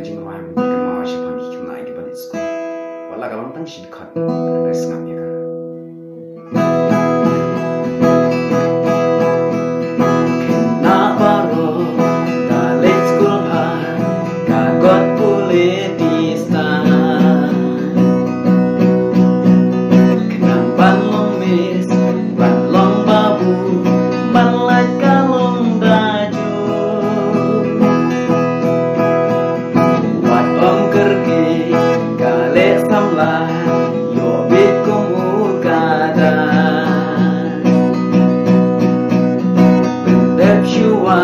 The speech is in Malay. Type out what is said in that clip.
jing wa mi ka ma shi phan ki na ki ban sko wala ga tang shi khat res ngam ya na paro ta let's go ha ka got pule di sta kenang ban long mis ban long babu ban lai ka long daju wat om kerki kale samla yo bit kumur kada bendep shua